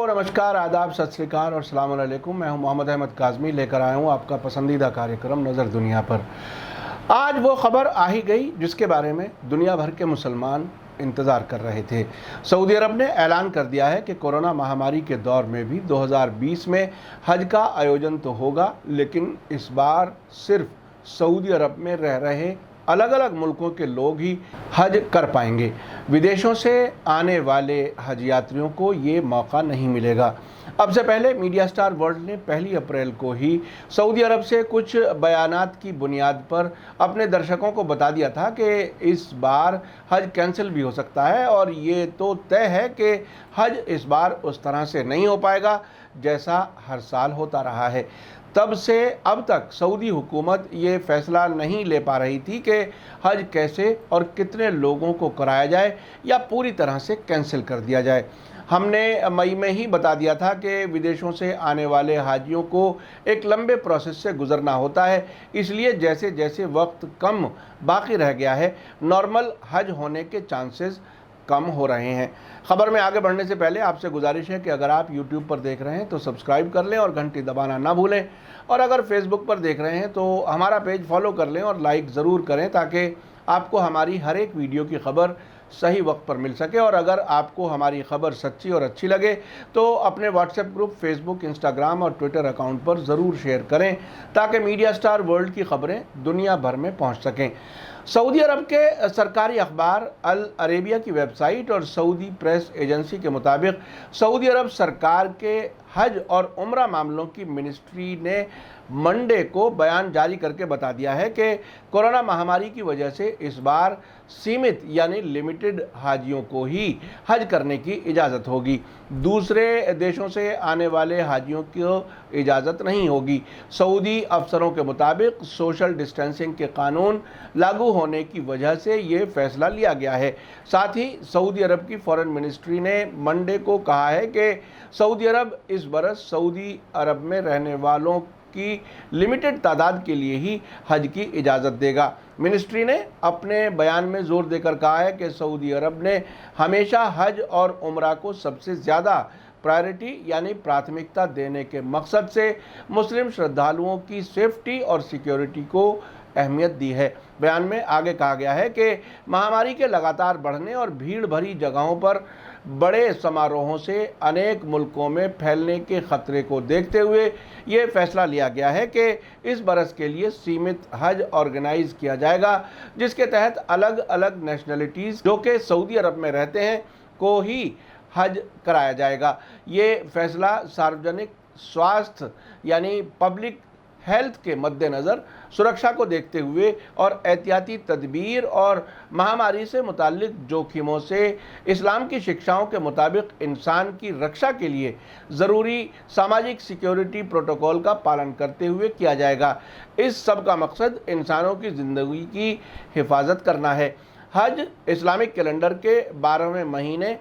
नमस्कार, आदाब, सत श्री अकाल और अस्सलाम वालेकुम। मैं हूं मोहम्मद अहमद काज़मी, लेकर आया हूं आपका पसंदीदा कार्यक्रम नज़र दुनिया पर। आज वो ख़बर आ ही गई जिसके बारे में दुनिया भर के मुसलमान इंतज़ार कर रहे थे। सऊदी अरब ने ऐलान कर दिया है कि कोरोना महामारी के दौर में भी 2020 में हज का आयोजन तो होगा, लेकिन इस बार सिर्फ सऊदी अरब में रह रहे अलग अलग मुल्कों के लोग ही हज कर पाएंगे। विदेशों से आने वाले हज यात्रियों को ये मौका नहीं मिलेगा। अब से पहले मीडिया स्टार वर्ल्ड ने 1 अप्रैल को ही सऊदी अरब से कुछ बयानात की बुनियाद पर अपने दर्शकों को बता दिया था कि इस बार हज कैंसिल भी हो सकता है और ये तो तय है कि हज इस बार उस तरह से नहीं हो पाएगा जैसा हर साल होता रहा है। तब से अब तक सऊदी हुकूमत ये फ़ैसला नहीं ले पा रही थी कि हज कैसे और कितने लोगों को कराया जाए या पूरी तरह से कैंसिल कर दिया जाए। हमने मई में ही बता दिया था कि विदेशों से आने वाले हाजियों को एक लंबे प्रोसेस से गुजरना होता है, इसलिए जैसे जैसे वक्त कम बाकी रह गया है, नॉर्मल हज होने के चांसेस कम हो रहे हैं। खबर में आगे बढ़ने से पहले आपसे गुजारिश है कि अगर आप YouTube पर देख रहे हैं तो सब्सक्राइब कर लें और घंटी दबाना ना भूलें, और अगर फेसबुक पर देख रहे हैं तो हमारा पेज फॉलो कर लें और लाइक ज़रूर करें ताकि आपको हमारी हर एक वीडियो की खबर सही वक्त पर मिल सके। और अगर आपको हमारी खबर सच्ची और अच्छी लगे तो अपने व्हाट्सएप ग्रुप, फेसबुक, इंस्टाग्राम और ट्विटर अकाउंट पर ज़रूर शेयर करें ताकि मीडिया स्टार वर्ल्ड की खबरें दुनिया भर में पहुंच सकें। सऊदी अरब के सरकारी अखबार अल अरेबिया की वेबसाइट और सऊदी प्रेस एजेंसी के मुताबिक सऊदी अरब सरकार के हज और उम्रा मामलों की मिनिस्ट्री ने मंडे को बयान जारी करके बता दिया है कि कोरोना महामारी की वजह से इस बार सीमित यानी लिमिटेड हाजियों को ही हज करने की इजाज़त होगी। दूसरे देशों से आने वाले हाजियों को इजाज़त नहीं होगी। सऊदी अफसरों के मुताबिक सोशल डिस्टेंसिंग के कानून लागू होने की वजह से ये फैसला लिया गया है। साथ ही सऊदी अरब की फॉरेन मिनिस्ट्री ने मंडे को कहा है कि सऊदी अरब इस बरस सऊदी अरब में रहने वालों की लिमिटेड तादाद के लिए ही हज की इजाज़त देगा। मिनिस्ट्री ने अपने बयान में जोर देकर कहा है कि सऊदी अरब ने हमेशा हज और उम्रा को सबसे ज़्यादा प्रायोरिटी यानी प्राथमिकता देने के मकसद से मुस्लिम श्रद्धालुओं की सेफ्टी और सिक्योरिटी को अहमियत दी है। बयान में आगे कहा गया है कि महामारी के लगातार बढ़ने और भीड़ भरी जगहों पर बड़े समारोहों से अनेक मुल्कों में फैलने के खतरे को देखते हुए ये फैसला लिया गया है कि इस बरस के लिए सीमित हज ऑर्गेनाइज किया जाएगा, जिसके तहत अलग अलग नेशनलिटीज़ जो कि सऊदी अरब में रहते हैं को ही हज कराया जाएगा। ये फैसला सार्वजनिक स्वास्थ्य यानी पब्लिक हेल्थ के मद्देनज़र सुरक्षा को देखते हुए और एहतियाती तदबीर और महामारी से मुताल्लिक जोखिमों से इस्लाम की शिक्षाओं के मुताबिक इंसान की रक्षा के लिए ज़रूरी सामाजिक सिक्योरिटी प्रोटोकॉल का पालन करते हुए किया जाएगा। इस सब का मकसद इंसानों की ज़िंदगी की हिफाजत करना है। हज इस्लामिक कैलेंडर के 12वें महीने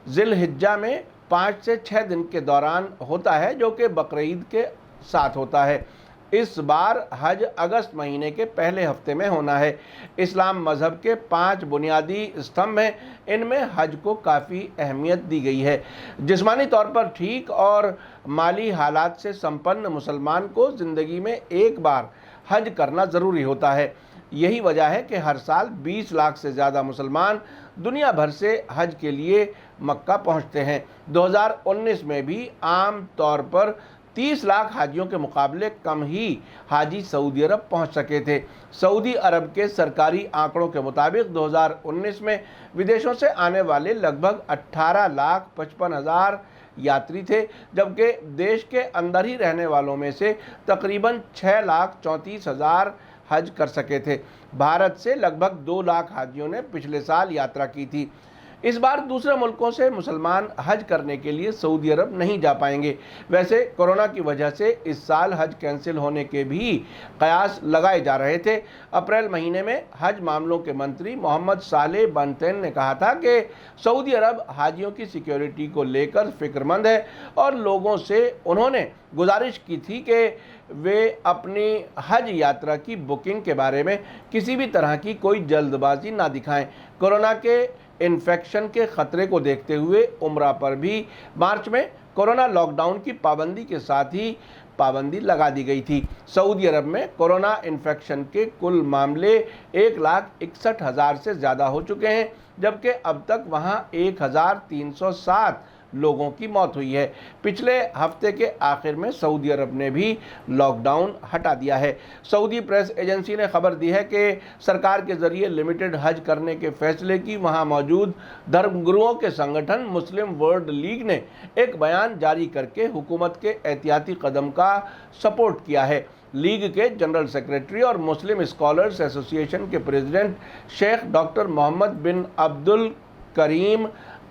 ज़िलहिज्जा में 5 से 6 दिन के दौरान होता है, जो कि बकरीद के साथ होता है। इस बार हज अगस्त महीने के पहले हफ्ते में होना है। इस्लाम मज़हब के 5 बुनियादी स्तंभ हैं, इनमें हज को काफ़ी अहमियत दी गई है। जिस्मानी तौर पर ठीक और माली हालात से संपन्न मुसलमान को ज़िंदगी में एक बार हज करना ज़रूरी होता है। यही वजह है कि हर साल 20 लाख से ज़्यादा मुसलमान दुनिया भर से हज के लिए मक्का पहुँचते हैं। 2019 में भी आम तौर पर 30 लाख हाजियों के मुकाबले कम ही हाजी सऊदी अरब पहुंच सके थे। सऊदी अरब के सरकारी आंकड़ों के मुताबिक 2019 में विदेशों से आने वाले लगभग 18,55,000 यात्री थे, जबकि देश के अंदर ही रहने वालों में से तकरीबन 6,34,000 हज कर सके थे। भारत से लगभग 2 लाख हाजियों ने पिछले साल यात्रा की थी। इस बार दूसरे मुल्कों से मुसलमान हज करने के लिए सऊदी अरब नहीं जा पाएंगे। वैसे कोरोना की वजह से इस साल हज कैंसिल होने के भी कयास लगाए जा रहे थे। अप्रैल महीने में हज मामलों के मंत्री मोहम्मद सालेह बनतेन ने कहा था कि सऊदी अरब हाजियों की सिक्योरिटी को लेकर फिक्रमंद है और लोगों से उन्होंने गुजारिश की थी कि वे अपनी हज यात्रा की बुकिंग के बारे में किसी भी तरह की कोई जल्दबाजी ना दिखाएं। कोरोना के इन्फेक्शन के ख़तरे को देखते हुए उम्रा पर भी मार्च में कोरोना लॉकडाउन की पाबंदी के साथ ही पाबंदी लगा दी गई थी। सऊदी अरब में कोरोना इन्फेक्शन के कुल मामले 1,61,000 से ज़्यादा हो चुके हैं, जबकि अब तक वहां 1,307 लोगों की मौत हुई है। पिछले हफ्ते के आखिर में सऊदी अरब ने भी लॉकडाउन हटा दिया है। सऊदी प्रेस एजेंसी ने खबर दी है कि सरकार के जरिए लिमिटेड हज करने के फैसले की वहां मौजूद धर्मगुरुओं के संगठन मुस्लिम वर्ल्ड लीग ने एक बयान जारी करके हुकूमत के एहतियाती कदम का सपोर्ट किया है। लीग के जनरल सेक्रेटरी और मुस्लिम स्कॉलर्स एसोसिएशन के प्रेसिडेंट शेख डॉक्टर मोहम्मद बिन अब्दुल करीम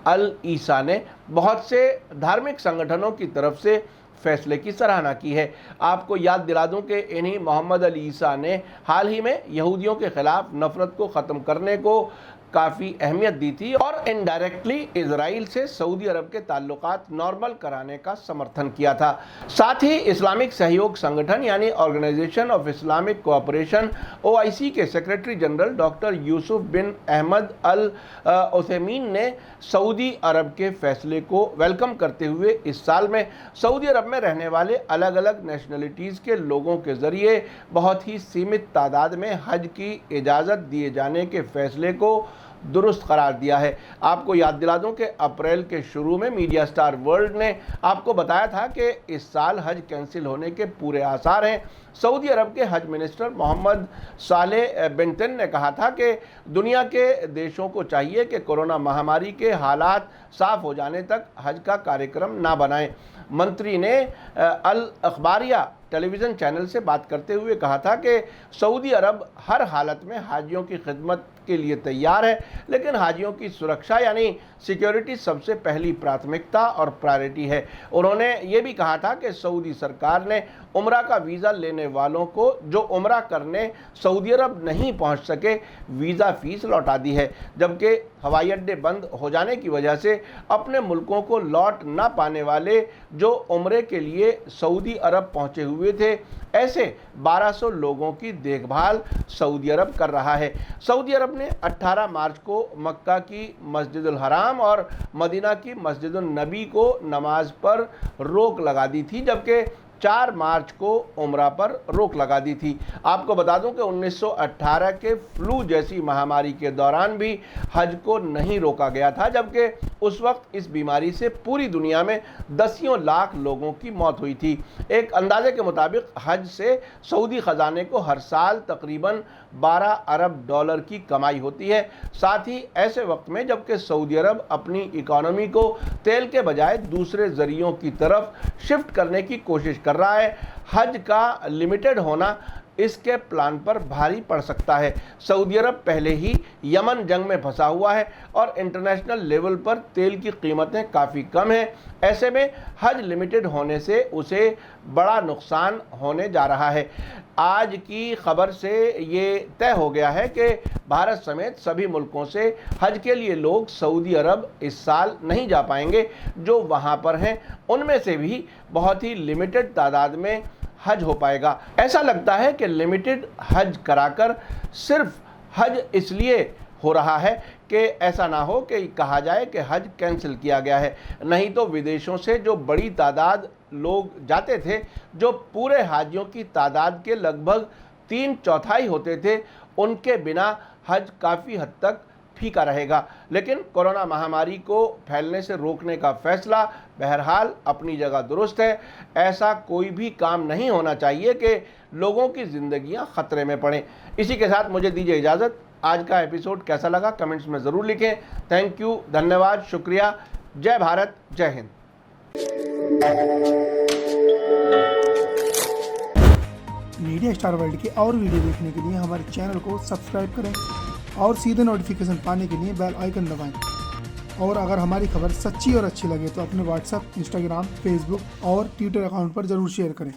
अल ईसा ने बहुत से धार्मिक संगठनों की तरफ से फैसले की सराहना की है। आपको याद दिला दूं कि इन्हीं मोहम्मद अल ईसा ने हाल ही में यहूदियों के खिलाफ नफरत को ख़त्म करने को काफ़ी अहमियत दी थी और इनडायरेक्टली इजराइल से सऊदी अरब के ताल्लुकात नॉर्मल कराने का समर्थन किया था। साथ ही इस्लामिक सहयोग संगठन यानी organisation of Islamic cooperation OIC के secretary general doctor Yousef bin Ahmed Al Othaimeen ने सऊदी अरब के फैसले को वेलकम करते हुए इस साल में सऊदी अरब में रहने वाले अलग अलग नेशनलिटीज़ के लोगों के ज़रिए बहुत ही सीमित तादाद में हज की इजाज़त दिए जाने के फैसले को दुरुस्त करार दिया है। आपको याद दिला दूं कि अप्रैल के शुरू में मीडिया स्टार वर्ल्ड ने आपको बताया था कि इस साल हज कैंसिल होने के पूरे आसार हैं। सऊदी अरब के हज मिनिस्टर मोहम्मद सालेह बिन ने कहा था कि दुनिया के देशों को चाहिए कि कोरोना महामारी के हालात साफ हो जाने तक हज का कार्यक्रम ना बनाएं। मंत्री ने अल अखबारिया टेलीविज़न चैनल से बात करते हुए कहा था कि सऊदी अरब हर हालत में हाजियों की खिदमत के लिए तैयार है, लेकिन हाजियों की सुरक्षा यानी सिक्योरिटी सबसे पहली प्राथमिकता और प्रायोरिटी है। उन्होंने ये भी कहा था कि सऊदी सरकार ने उम्रा का वीज़ा लेने वालों को जो उम्रा करने सऊदी अरब नहीं पहुंच सके वीज़ा फ़ीस लौटा दी है, जबकि हवाई अड्डे बंद हो जाने की वजह से अपने मुल्कों को लौट ना पाने वाले जो उम्रे के लिए सऊदी अरब पहुंचे हुए थे, ऐसे 1200 लोगों की देखभाल सऊदी अरब कर रहा है। सऊदी अरब ने 18 मार्च को मक्का की मस्जिदुल हराम और मदीना की मस्जिदुल नबी को नमाज पर रोक लगा दी थी, जबकि 4 मार्च को उम्रा पर रोक लगा दी थी। आपको बता दूं कि 1918 के फ्लू जैसी महामारी के दौरान भी हज को नहीं रोका गया था, जबकि उस वक्त इस बीमारी से पूरी दुनिया में दसियों लाख लोगों की मौत हुई थी। एक अंदाजे के मुताबिक हज से सऊदी ख़जाने को हर साल तकरीबन 12 अरब डॉलर की कमाई होती है। साथ ही ऐसे वक्त में जबकि सऊदी अरब अपनी इकॉनमी को तेल के बजाय दूसरे ज़रियों की तरफ शिफ्ट करने की कोशिश कर रहा है, हज का लिमिटेड होना इसके प्लान पर भारी पड़ सकता है। सऊदी अरब पहले ही यमन जंग में फंसा हुआ है और इंटरनेशनल लेवल पर तेल की कीमतें काफ़ी कम हैं। ऐसे में हज लिमिटेड होने से उसे बड़ा नुकसान होने जा रहा है। आज की खबर से ये तय हो गया है कि भारत समेत सभी मुल्कों से हज के लिए लोग सऊदी अरब इस साल नहीं जा पाएंगे। जो वहाँ पर हैं उनमें से भी बहुत ही लिमिटेड तादाद में हज हो पाएगा। ऐसा लगता है कि लिमिटेड हज कराकर सिर्फ हज इसलिए हो रहा है कि ऐसा ना हो कि कहा जाए कि हज कैंसिल किया गया है, नहीं तो विदेशों से जो बड़ी तादाद लोग जाते थे, जो पूरे हाजियों की तादाद के लगभग 3/4 होते थे, उनके बिना हज काफ़ी हद तक फीका रहेगा। लेकिन कोरोना महामारी को फैलने से रोकने का फैसला बहरहाल अपनी जगह दुरुस्त है। ऐसा कोई भी काम नहीं होना चाहिए कि लोगों की ज़िंदगियां ख़तरे में पड़ें। इसी के साथ मुझे दीजिए इजाज़त। आज का एपिसोड कैसा लगा कमेंट्स में ज़रूर लिखें। थैंक यू, धन्यवाद, शुक्रिया। जय भारत, जय हिंद। मीडिया स्टार वर्ल्ड के और वीडियो देखने के लिए हमारे चैनल को सब्सक्राइब करें और सीधे नोटिफिकेशन पाने के लिए बेल आइकन दबाएं। और अगर हमारी खबर सच्ची और अच्छी लगे तो अपने व्हाट्सएप, इंस्टाग्राम, फेसबुक और ट्विटर अकाउंट पर ज़रूर शेयर करें।